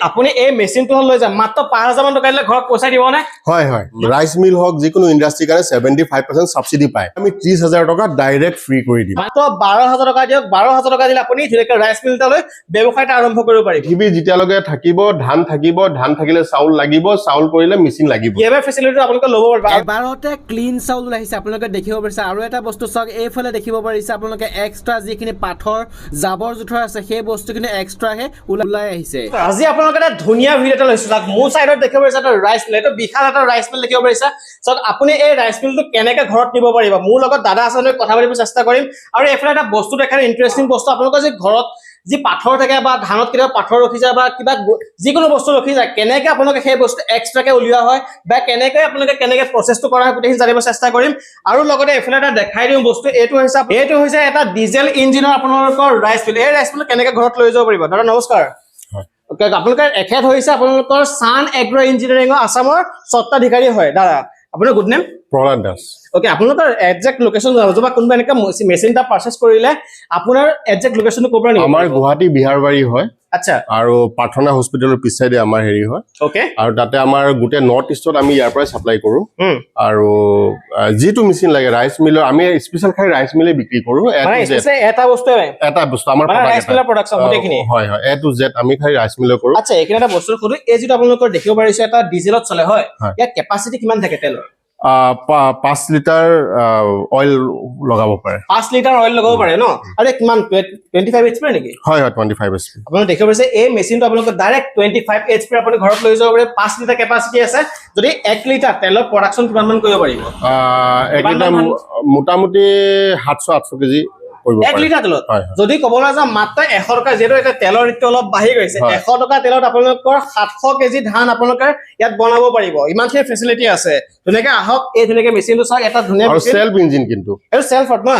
আপুনি এই মেচিনটো লৈ যায় মাত্ৰ 5000 মান টকা দিলে ঘৰত পইচা দিব নে হয় হয় ৰাইস মিল হক যিকোনো ইন্ডাস্ট্ৰি কাৰণে 75% সাবসিডি পায় আমি 30000 টকা ডাইৰেক্ট ফ্ৰী কৰি দিম মাত্ৰ 12000 টকা দিয়ক 12000 টকা দিলে আপুনি ধুনীয়াকৈ ৰাইস মিলটা লৈ ব্যৱসায়টা আৰম্ভ কৰিব পাৰিব পৃথিৱী যেতিয়ালৈকে থাকিব ধান থাকিলে চাউল লাগিব চাউল কৰিলে মেচিন লাগিব ইয়াৰ ফেচিলিটি আপোনালোকে ল'ব পাৰিব এবাৰতে ক্লিন চাউল আহিছে আপোনালোকে দেখিব পাৰিছে আৰু এটা বস্তু চাওক এইফালে দেখিব পাৰিছে আপোনালোকে এক্সট্ৰা যিখিনি পাথৰ জাবৰ জোথৰ আছে সেই বস্তুখিনি এক্সট্ৰাহে ওলাই আহিছে আজি আপোনালোকে এটা ধুনীয়া ভিডিও এটা লৈছো যাক মোৰ সাইডত দেখিব পাৰিছে এটা ৰাইস মিল এটা বিশাল এটা ৰাইস মিল দেখিব পাৰিছে সক আপুনি এই ৰাইস মিলটো কেনেকৈ ঘৰত নিব পাৰিব মোৰ লগত দাদা আছে লৈ কথা পাতিব চেষ্টা কৰিম আৰু এফালে এটা বস্তু দেখাৰ ইন্টাৰেষ্টিং বস্তু আপোনালোকৰ যে ঘৰত যি পাথৰ থাকে বা ধানত কিবা পাথৰ ৰখি যায় বা কিবা যিকোনো বস্তু ৰখি যায় কেনেকৈ আপোনালোকে সেই বস্তু এক্সট্ৰাকে উলিওৱা হয় বা কেনেকৈ কেনেকৈ প্ৰসেছটো কৰা হয় গোটেইখিনি জানিব চেষ্টা কৰিম আৰু লগতে এফালে এটা দেখাই দিম বস্তু এইটো হৈছে এটা ডিজেল ইঞ্জিনৰ আপোনালোকৰ ৰাইস মিল এই ৰাইস মিল কেনেকৈ ঘৰত লৈ যাব পাৰিব দাদা নমস্কাৰ ওকে আপোনালোকৰ এখেত হৈছে আপোনালোকৰ সান এগ্ৰো ইঞ্জিনিয়াৰিং আসামৰ স্বত্বাধিকাৰী হয় দাদা আপোনাৰ good name Prahlad Das okay আপোনালোকৰ এক্সাক্ট লোকেশন জানিবা কোনবা এনেকা মেচিনটা পাৰচেজ কৰিলে আপোনাৰ এক্সাক্ট লোকেশনটো ক'ব নেকি আমাৰ গুৱাহাটী বিহাৰবাৰী হয় আচ্ছা আৰু পাৰ্থনা হস্পিটেলৰ পিছাইডে আমাৰ হেৰি হয় ওকে আৰু তাতে আমাৰ গুটে নৰ্থ ইষ্টত আমি ইয়াৰ পৰা সাপ্লাই কৰো আৰু যেটো মেচিন লাগে ৰাইস মিলৰ আমি স্পেশাল খাই ৰাইস মিলে বিক্ৰী কৰো এটা বস্তু আমাৰ ৰাইস মিলৰ প্ৰডাকশন গোটেইখিনি হয় হয় এ টু জেড আমি খাই ৰাইস মিলৰ কৰো আচ্ছা এখানে এটা বস্তু কৰো এই যেটো আপোনালোকৰ দেখিব পাৰিছে এটা ডিজেলত চলে হয় ইয়াৰ কেপাসিটি কিমান থাকে তেলৰ 5 লিটাৰ অইল লগাব পাৰে 5 লিটাৰ অইল লগাব পাৰে ন আৰু কিমান 25 এইচপি নেকি হয় হয় 25 এইচপি আপোনালোকে দেখিব পাৰিছে এই মেচিনটো আপোনালোকে ডাইৰেক্ট 25 এইচপি আপুনি ঘৰত লৈ যাব পাৰে 5 লিটাৰ কেপাসিটি আছে যদি 1 লিটাৰ তেলৰ প্ৰডাকশন কিমান মান কৰিব পাৰিব 1 লিটাৰ মোটামুটি 700-800 কেজি 1 লিটাৰ তেলত যদি কবলৈ যা মাত্ৰ 100 টকা যেটো এটা তেলৰ ৰেটটো অলপ বাঢ়ি গৈছে 100 টকা তেলত আপোনালোকৰ 700 কেজি ধান আপোনালোকে ইয়াত বনাব পাৰিব ইমানখিনি ফেচিলিটি আছে ধুনীয়াকৈ আহক এই ধুনীয়াকৈ মেচিনটো চাওক এটা ধুনীয়া আৰু সেলফ ইঞ্জিন কিন্তু আৰু সেলফত না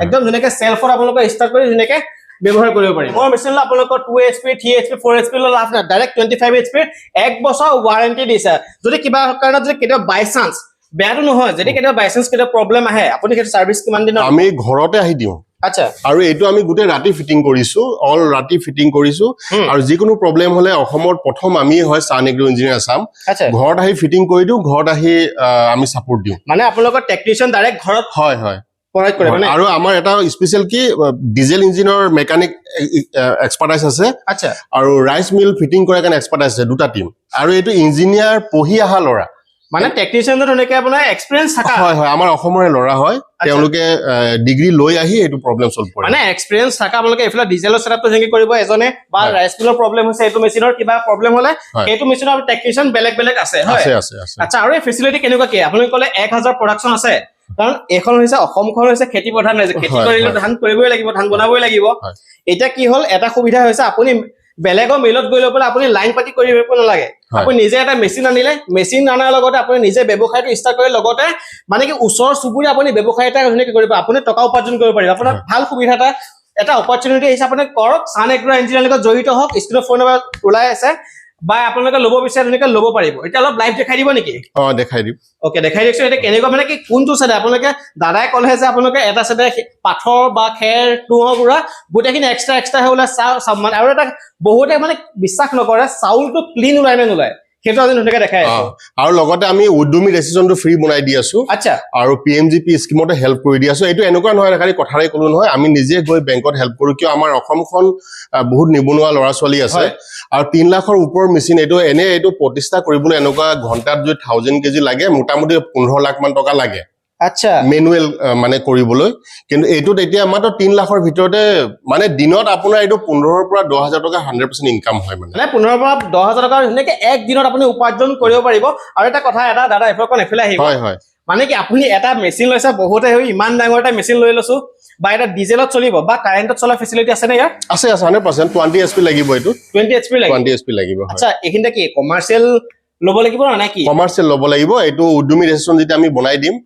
একদম ধুনীয়াকৈ সেলফত আপোনালোকে ষ্টাৰ্ট কৰি ধুনীয়াকৈ ব্যৱহাৰ কৰিব পাৰিব মোৰ মেচিনলৈ আপোনালোকৰ 2 এইচপি 3 এইচপি 4 এইচপি লাভ না ডাইৰেক্ট 25 এইচপি 1 বছৰ ওয়াৰেন্টি দিছে যদি কিবা কাৰণত যদি কেতিয়াবা বাই চান্স বেয়াটো নহয় যদি কেতিয়াবা বাই চান্স কেতিয়াবা প্ৰবলেম আহে আপুনি সেইটো সাৰ্ভিস কিমান দিনৰ আমি ঘৰতে আহি দিও আচ্ছা আৰু এটো আমি গুটে ৰাতি ফিটিং কৰিছো অল ৰাতি ফিটিং কৰিছো আৰু যিকোনো প্ৰবলেম হলে অসমৰ প্ৰথম আমি হয় সান এগ্ৰো ইঞ্জিনিয়াৰ আসাম ঘৰত আহি ফিটিং কৰি দিও ঘৰত আহি আমি সাপোৰ্ট দিও মানে আপোনালোকৰ টেকনিশিয়ান ডাইৰেক্ট ঘৰত হয় হয় প্ৰভাইড কৰে মানে আৰু আমাৰ এটা স্পেশাল কি ডিজেল ইঞ্জিনৰ মেকানিক এক্সপাৰ্টাইজ আছে আচ্ছা আৰু ৰাইস মিল ফিটিং কৰা কাৰণে এক্সপাৰ্টাইজ আছে দুটা টিম আৰু এটো ইঞ্জিনিয়াৰ পঢ়ি আহা লৰা মানে টেকনিশিয়ানটো ধুনীয়াকৈ আপোনাৰ এক্সপেৰিয়েন্স থাকা হয় হয় আমাৰ অসমৰে লৰা হয় তেওঁলোকে ডিগ্ৰী লৈ আহি এটো প্ৰবলেম সলভ কৰে মানে এক্সপেৰিয়েন্স থাকা আপোনালোকে এফলা ডিজেলৰ সেটআপটো যেনেকৈ কৰিব এজনে বা ৰাইস মিলৰ প্ৰবলেম হৈছে এটো মেচিনৰ কিবা প্ৰবলেম হলে এটো মেচিনৰ টেকনিশিয়ান বেলেগ আছে হয় আছে আচ্ছা আৰু এই ফেচিলিটি কেনেকুৱা কি আপোনালোকে ক'লে 1000 প্ৰডাকশন আছে কাৰণ এখন হৈছে অসমখন হৈছে খেতি প্ৰধান ৰাজ্য খেতি কৰিলে ধান কৰিবই লাগিব ধান বনাবই লাগিব এটা কি হল এটা সুবিধা হৈছে আপুনি বেলেগৰ মিলত গৈ লৈ আপুনি লাইন পাতি কৰিব নালাগে আপুনি নিজে এটা মেচিন আনিলে মেচিন আনাৰ লগতে আপুনি নিজে ব্যৱসায়টো ষ্টাৰ্ট কৰি লগতে মানে কি ওচৰ সুবুৰি আপুনি ব্যৱসায় এটা ধুনীয়াকৈ কৰিব আপুনি টকা উপাৰ্জন কৰিব পাৰিব আপোনাৰ ভাল সুবিধা এটা অপৰচুনিটি হিচাপে কৰক সান এগ্ৰো ইঞ্জিনিয়াৰিং লগত জড়িত হওক স্ক্ৰীনৰ ফোন নম্বৰ ওলাই আছে বা আপোনালোকে ল'ব বিচাৰে ধুনীয়াকৈ ল'ব পাৰিব এতিয়া অলপ লাইভ দেখাই দিব নেকি দেখাই দিম ওকে দেখাই দিছো এটা কেনেকুৱা মানে কি কোনটো সাইড আপোনালোকে দাদাই কলে যে আপোনালোকে এটা সাইডে পাথৰ বা খেৰ টুহৰ গুৰা গোটেইখিনি এক্সট্ৰা হলে মানে আৰু এটা বহুতে মানে বিশ্বাস নকৰে চাউলটো ক্লিন ওলাই নে নোলাই সেইটো আজি ধুনীয়াকৈ দেখাই আছো আৰু লগতে আমি উদ্যমী ৰেজিষ্ট্ৰেচনটো ফ্ৰী বনাই দি আছো আচ্ছা আৰু পিএমজিপি স্কিমতে হেল্প কৰি দি আছো এটো এনেকুৱা নহয় খালি কথাৰে কলো নহয় আমি নিজে গৈ বেংকত হেল্প কৰো কিয় আমাৰ অসমখন বহুত নিবনুৱা লৰা ছোৱালী আছে আৰু 3 লাখৰ ওপৰ মেচিন এটো প্ৰতিষ্ঠা কৰিবলৈ এনেকুৱা ঘণ্টাত যদি 1000 কেজি লাগে মোটামুটি 15 লাখ মান টকা লাগে আচ্ছা মেনুৱেল মানে কৰিবলৈ কিন্তু এটো তেতিয়া মাত্ৰ 3 লাখৰ ভিতৰতে মানে দিনত আপোনাৰ এটো 15 পৰা 10000 টকা 100% ইনকাম হয় মানে 15 পৰা 10000 টকা ধুনীয়াকৈ এক দিনত আপুনি উপাৰ্জন কৰিব পাৰিব আৰু এটা কথা এটা দাদা এফালে আহিব হয় মানে কি আপুনি এটা মেচিন লৈছে বহুতে ইমান ডাঙৰ এটা মেচিন লৈ লৈছো বা এটা ডিজেলত চলিব বা কাৰেণ্টত চলা ফেচিলিটি আছে নে ইয়াৰ আছে 100% 20 এইচপি লাগিব এটো 20 এইচপি লাগিব 20 এইচপি লাগিব আচ্ছা এইখিনটা কি কমাৰ্শিয়াল ল'ব লাগিব না কি কমাৰ্শিয়াল ল'ব লাগিব এটো উদ্যমী ৰেজিষ্ট্ৰেচন যেটা আমি বনাই দিম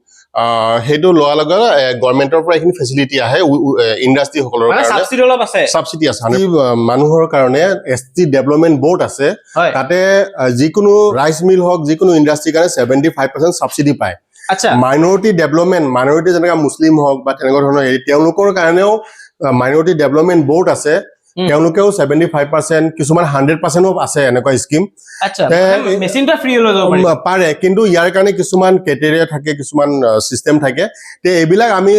হেটো লোৱা লগা গভৰ্নমেন্টৰ পৰা এখিনি ফেচিলিটি আহে ইন্ডাস্ট্ৰি সকলৰ কাৰণে সাবসিডি অলপ আছে সাবসিডি আছে মানুহৰ কাৰণে এসটি ডেভেলপমেন্ট বোৰ্ড আছে তাতে যিকোনো ৰাইস মিল হক যিকোনো ইন্ডাস্ট্ৰি কাৰণে 75% সাবসিডি পায় আচ্ছা মাইনৰিটি ডেভেলপমেন্ট মাইনৰিটি যেনেকা মুসলিম হক বা তেনেকুৱা ধৰণৰ তেওঁলোকৰ কাৰণেও মাইনৰিটি ডেভেলপমেন্ট বোৰ্ড আছে তেওঁলোকেও 75% কিছুমান 100% আছে এনেকুৱা স্কিম আচ্ছা মেচিনটা ফ্ৰী লৈ যাব পাৰি পাৰে কিন্তু ইয়াৰ কাৰণে কিছুমান ক্ৰাইটেৰিয়া থাকে কিছুমান সিস্টেম থাকে তে এইবিলাক আমি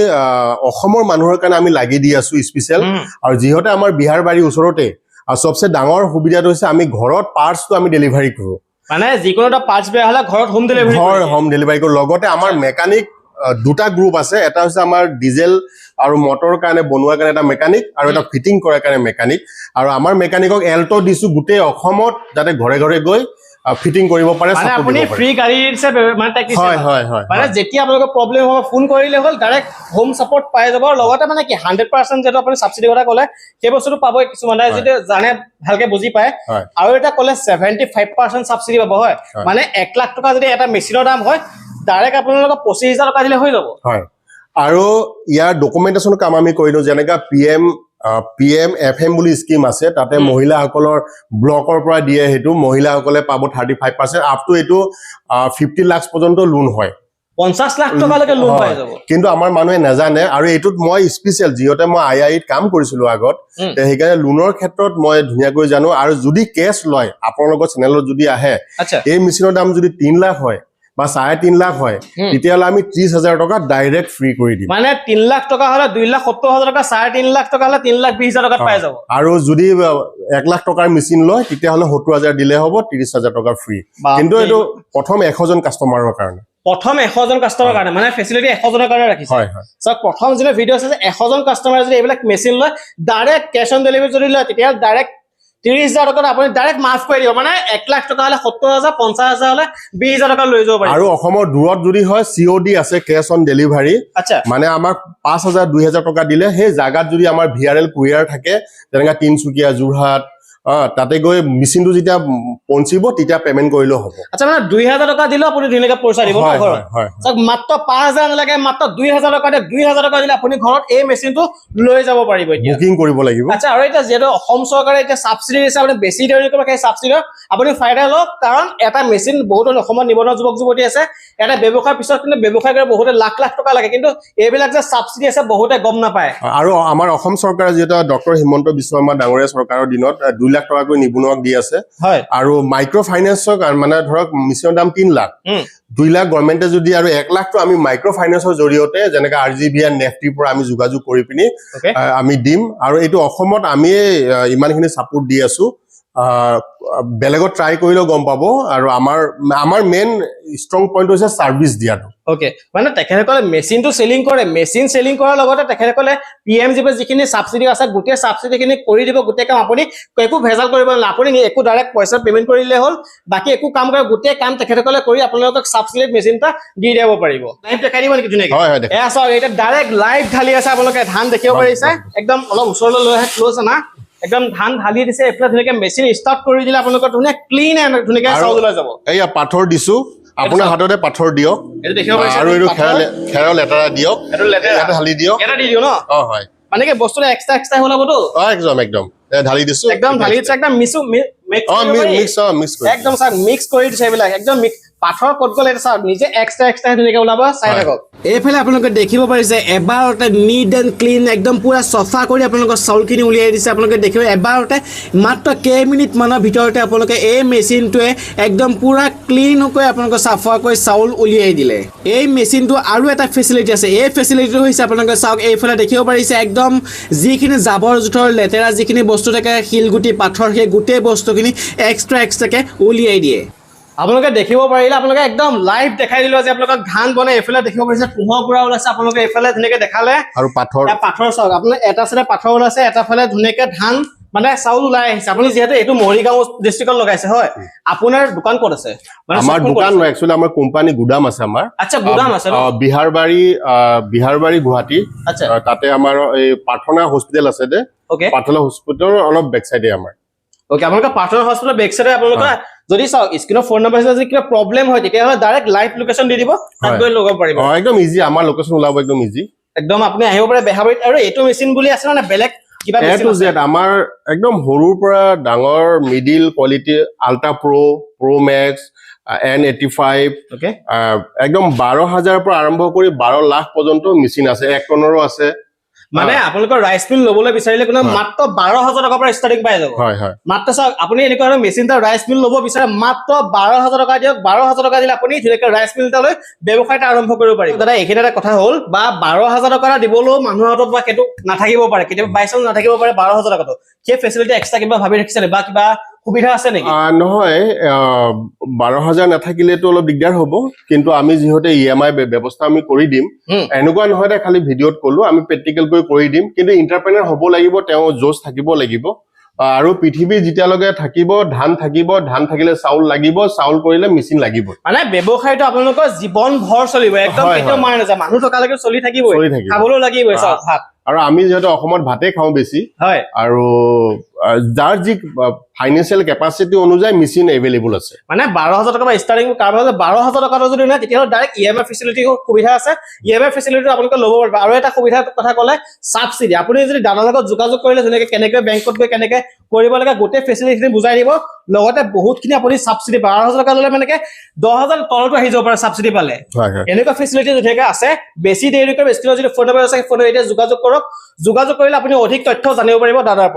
অসমৰ মানুহৰ কাৰণে আমি লাগি দি আছো স্পেশাল আৰু যিহতে আমাৰ বিহাৰবাৰী ওচৰতে আৰু সবচে ডাঙৰ সুবিধাটো হৈছে আমি ঘৰত পাৰ্টসটো আমি ডেলিভাৰী কৰো মানে যিকোনো এটা পাৰ্টস বেয়া হলে ঘৰত হোম ডেলিভাৰী হোম ডেলিভাৰী কৰো লগতে আমাৰ মেকানিক দুটা গ্ৰুপ আছে এটা হৈছে আমাৰ ডিজেল আৰু মটৰ কাৰণে বনোৱাৰ কাৰণে এটা মেকানিক আৰু এটা ফিটিং কৰাৰ কাৰণে মেকানিক আৰু আমাৰ মেকানিকক এল্টো দিছো গোটেই অসমত যাতে ঘৰে ঘৰে গৈ ফিটিং কৰিব পাৰে মানে আপুনি ফ্ৰী গাড়ী দিছে মানে টেকনিচিয়ান হয় মানে যেতিয়া আপোনালোকৰ প্ৰবলেম হ'ব ফোন কৰিলে হ'ল ডাইৰেক্ট হোম সাপোৰ্ট পাই যাব লগতে মানে কি 100% যেটো আপুনি সাবসিডি কথা ক'লে সেই বস্তুটো পাব কিছুমানে যদি জানে ভালকে বুজি পায় আৰু এটা ক'লে 75% সাবসিডি পাব হয় মানে 1 লাখ টকা যদি এটা মেচিনৰ দাম হয় ডাইৰেক্ট আপোনালোকক 25000 টকা দিলে হৈ যাব হয় আৰু ইয়াৰ ডকুমেন্টেশন কাম আমি কৰিলো যেনেকা PM FM বুলি স্কিম আছে তাতে মহিলাসকলৰ ব্লকৰ পৰা দিয়ে হেতু মহিলাসকলে পাব 35% আপ টু এটো 50 লাখ পৰ্যন্ত লোন হয় 50 লাখ টকা লৈকে লোন পাই যাব কিন্তু আমাৰ মানুহে নাজানে আৰু এটোত মই স্পেশাল যিহতে মই IIT কাম কৰিছিলো আগত তে হেকাৰে লোনৰ ক্ষেত্ৰত মই ধুনিয়াকৈ জানো আৰু যদি কেছ লয় আপোনালোকৰ চেনেলত যদি আহে এই মেচিনৰ দাম যদি 3 লাখ হয় বা 3.5 লাখ হয় তেতিয়ালে আমি 30000 টকা ডাইৰেক্ট ফ্ৰী কৰি দিম মানে 3 লাখ টকা হলে 2,70,000 টকা 3.5 লাখ টকা হলে 3,20,000 টকা পাই যাব আৰু যদি 1 লাখ টকাৰ মেচিন লয় তেতিয়ালে 70000 দিলে হ'ব 30000 টকা ফ্ৰী কিন্তু এটো প্ৰথম 100 জন কাস্টমাৰৰ কাৰণে প্ৰথম 100 জন কাস্টমাৰৰ কাৰণে মানে ফেসিলিটি 100 জনৰ কাৰণে ৰাখিছে হয় হয় সব প্ৰথম যেনে ভিডিও আছে 100 জন কাস্টমাৰ যদি এইবিলাক মেচিন লয় ডাইৰেক্ট ক্যাশ অন ডেলিভাৰী যদি লয় তেতিয়া ডাইৰেক্ট 30000 টকা আপুনি ডাইৰেক্ট মাফ কৰি দিব মানে 1 লাখ টকা হলে 70000 50000 হলে 20000 টকা লৈ যাব পাৰি আৰু অসমৰ দূৰত যদি হয় COD আছে ক্যাশ অন ডেলিভাৰী আচ্ছা মানে আমাক 5000 2000 টকা দিলে সেই জাগাত যদি আমাৰ VRL কুৰিয়াৰ থাকে যেনেকা তিনসুকিয়া জুৰহাট তাতে গৈ মেচিনটো যেতিয়া পঞ্চিব তেতিয়া পেমেন্ট কৰিলে হ'ব আচ্ছা মানে 2000 টকা দিলে আপুনি ধুনিয়াকৈ পইচা দিব ন ঘৰত সব মাত্ৰ 5000 নালাগে মাত্ৰ 2000 টকা দিলে 2000 টকা দিলে আপুনি ঘৰত এই মেচিনটো লৈ যাব পাৰিব এতিয়া বুকিং কৰিব লাগিব আচ্ছা আৰু এটা যেটো অসম চৰকাৰে এটা সাবসিডি দিছে আপুনি বেছি দেৰি কৰিব সেই সাবসিডি আপুনি ফায়দা লওক কাৰণ এটা মেচিন বহুত অসমত নিবনুৱা যুৱক যুৱতী আছে এটা ব্যৱসায় পিছত কিন্তু ব্যৱসায় কৰে বহুত লাখ লাখ টকা লাগে কিন্তু এইবিলাক যে সাবসিডি আছে বহুতে গম নাপায় আৰু আমাৰ অসম চৰকাৰে যেটা ডক্টৰ হিমন্ত বিশ্ব শৰ্মা ডাঙৰীয়া চৰকাৰৰ দিনত 2 লাখ টকা কৈ নিবনুৱাক দি আছে হয় আৰু মাইক্ৰো ফাইনান্সৰ মানে ধৰক মেচিনৰ দাম 3 লাখ 2 লাখ গভৰ্ণমেণ্টে যদি আৰু 1 লাখ তো আমি মাইক্ৰো ফাইনান্সৰ জৰিয়তে যেনেকা RGBR নেফটি পৰা আমি যোগাযোগ কৰি পিনি আমি দিম আৰু এটো অসমত আমি ইমানখিনি সাপোৰ্ট দি আছো বেলেগত ট্ৰাই কৰিলেও গম পাব আৰু আমাৰ মেইন ষ্ট্ৰং পইণ্ট হৈছে সাৰ্ভিস দিয়াটো ওকে মানে তেখেতসকলে মেচিনটো সেলিং কৰে মেচিন সেলিং কৰাৰ লগতে তেখেতসকলে PMGP যিখিনি সাবসিডি আছে গোটেই সাবসিডিখিনি কৰি দিব গোটেই কাম আপুনি একো ভেজাল কৰিব নালাগে আপুনি একো ডাইৰেক্ট পইচা পেমেন্ট কৰিলে হ'ল বাকি একো কাম কৰে গোটেই কাম তেখেতসকলে কৰি আপোনালোকক সাবসিডি মেচিনটা দি দিব পাৰিব লাইভ দেখাই দিব নেকি ধুনীয়াকৈ হয় হয় এয়া চাওক এটা ডাইৰেক্ট লাইভ ঢালি আছে আপোনালোকে ধান দেখিব পাৰিছে একদম অলপ ওচৰলৈ লৈ আহে ক্লোজ না একদম ধান ঢালি দিছে এফালে ধুনীয়াকৈ মেচিন ষ্টাৰ্ট কৰি দিলে আপোনালোকৰ ধুনীয়া ক্লিন এণ্ড ধুনীয়াকৈ চাউল ওলাই যাব এইয়া পাথৰ দিছো আপোনাৰ হাততে পাথৰ দিয়ক এটো দেখিব পাৰিছে আৰু এটো খেৰ লেটাৰা দিয়ক এটো লেটাৰা এটা ঢালি দিয়ক এটা দি দিও ন হয় মানে কি বস্তুটো এক্সট্ৰা হলাবটো একদম ঢালি দিছো একদম ঢালি দিছে একদম মিক্স একদম স্যার মিক্স কৰি দিছে এইবিলাক একদম পাথৰ কত গলে এটা স্যাৰ নিজে এক্সট্ৰা ধুনীয়াকৈ ওলাব চাই থাকক এইফালে আপোনালোকে দেখিব পাৰিছে এবাৰতে নিট এণ্ড ক্লিন একদম পুৰা সফা কৰি আপোনালোকৰ চাউলখিনি উলিয়াই দিছে আপোনালোকে দেখিব এবাৰতে মাত্ৰ কেই মিনিট মানৰ ভিতৰতে আপোনালোকে এই মেচিনটোৱে একদম পুৰা ক্লিন হৈ আপোনালোকৰ সাফা কৰি চাউল উলিয়াই দিলে এই মেচিনটো আৰু এটা ফেসিলিটি আছে এই ফেসিলিটিটো হৈছে আপোনালোকে চাওক এইফালে দেখিব পাৰিছে একদম যিখিনি জাবৰ জোথৰ লেতেৰা যিখিনি বস্তু থাকে শিলগুটি পাথৰ সেই গোটেই বস্তুখিনি এক্সট্ৰাকে উলিয়াই দিয়ে আপোনালোকে দেখিব পাৰিলে আপোনালোকে একদম লাইভ দেখাই দিলো যে আপোনালোকক ধান বনে এফালে দেখিব পাৰিছে কুঁহৰ পৰা ওলাইছে আপোনালোকে এফালে ধুনীয়াকৈ দেখালে আৰু পাথৰ চাওক আপোনাৰ এটা সাইডে পাথৰ ওলাইছে এটা ফালে ধুনীয়াকৈ ধান মানে চাউল ওলাই আহিছে আপুনি যেহেতু এইটো মৰিগাঁও ডিস্ট্ৰিক্টত লগাইছে হয় আপোনাৰ দোকান ক'ত আছে আমাৰ দোকান নহয় একচুয়ালি আমাৰ কোম্পানী গুদাম আছে আমাৰ আচ্ছা গুদাম আছে বিহাৰবাৰী গুৱাহাটী আচ্ছা তাতে আমাৰ এই প্ৰাৰ্থনা হস্পিটেল আছে দে ওকে প্ৰাৰ্থনা হস্পিটেলৰ অলপ বেক সাইডে আমাৰ ওকে আপোনালোকৰ প্ৰাৰ্থনা হস্পিটেলৰ বেক সাইডে আপোনালোকৰ যদি চাওক স্ক্ৰিনৰ ফোন নম্বৰ আছে যদি কিবা প্ৰবলেম হয় তেতিয়াহ'লে ডাইৰেক্ট লাইভ লোকেশ্যন দি দিব তাত গৈ লগাব পাৰিব একদম ইজি আমাৰ লোকেশ্যন ওলাব একদম ইজি একদম আপুনি আহিব পাৰে বেহাবাৰীত আৰু এইটো মেচিন বুলি আছে না বেলেগ কিবা মেচিন আছে আমাৰ একদম সৰুৰ পৰা ডাঙৰ middle quality ultra pro max N85 okay একদম 12000 পৰা আৰম্ভ কৰি 12 লাখ পৰ্যন্ত মেচিন আছে 1 টনৰো আছে মানে আপোনালোকৰ ৰাইচ মিল ল'বলৈ বিচাৰিলে কোনো মাত্ৰ 12,000 টকাৰ পৰা ষ্টাৰ্টিং পাই যাব হয় হয় মাত্ৰ চাওক আপুনি এনেকুৱা ধৰণৰ মেচিন এটা ৰাইচ মিল ল'ব বিচাৰে মাত্ৰ 12,000 টকা দিয়ক 12,000 টকা দিলে আপুনি ধুনীয়াকৈ ৰাইচ মিল এটা লৈ ব্যৱসায় এটা আৰম্ভ কৰিব পাৰিব দাদা এইখিনি এটা কথা হ'ল বা 12,000 টকা দিবলৈও মানুহৰ হাতত বা সেইটো নাথাকিব পাৰে কেতিয়াবা বাইচান্স নাথাকিব পাৰে 12,000 টকাটো সেই ফেচিলিটি এক্সট্ৰা কিবা ভাবি ৰাখিছে নে বা কিবা সুবিধা আছে নেকি নহয় 12,000 নাথাকিলেতো অলপ দিগদাৰ হ'ব কিন্তু আমি যিহেতু EMI ব্যৱস্থা আমি কৰি দিম এনেকুৱা নহয় যে খালি ভিডিঅ'ত ক'লো আমি প্ৰেক্টিকেল কৰি দিম কিন্তু এন্টাৰপ্ৰেনাৰ হ'ব লাগিব তেওঁ জোচ থাকিব লাগিব আৰু পৃথিৱী যেতিয়ালৈকে থাকিব ধান থাকিলে চাউল লাগিব চাউল কৰিলে মেচিন লাগিব মানে ব্যৱসায়টো আপোনালোকৰ জীৱন ভৰ চলিব একদম কেতিয়াও মাৰ নাযায় মানুহ টকালৈকে চলি থাকিব খাবলৈ লাগিব চাওক ভাত আৰু আমি যেহেতু অসমত ভাতে খাওঁ বেছি হয় আৰু যাৰ যি ফাইনেন্সিয়েল কেপাচিটি অনুযায়ী মেচিন এভেইলেবল আছে মানে 12,000 টকা পৰা ষ্টাৰ্টিং কাৰোবাৰ 12,000 টকাটো যদি নাই তেতিয়াহ'লে ডাইৰেক্ট EMI ফেচিলিটি সুবিধা আছে EMI ফেচিলিটি আপোনালোকে ল'ব পাৰিব আৰু এটা সুবিধাৰ কথা ক'লে ছাবচিডি আপুনি যদি দাদাৰ লগত যোগাযোগ কৰিলে ধুনীয়াকৈ কেনেকৈ বেংকত গৈ কেনেকৈ কৰিব লাগে গোটেই ফেচিলিটিখিনি বুজাই দিব লগতে বহুতখিনি আপুনি ছাবচিডি 12,000 টকা ল'লে মানে 10,000 তলতো আহি যাব পাৰে ছাবচিডি পালে এনেকুৱা ফেচিলিটি ধুনীয়াকৈ আছে বেছি দেৰিকৈ স্ক্ৰীনত যদি ফোন নম্বৰ আছে ফোন এতিয়া যোগাযোগ কৰক যোগাযোগ কৰিলে আপুনি অধিক তথ্য জানিব পাৰিব দাদাৰ পৰা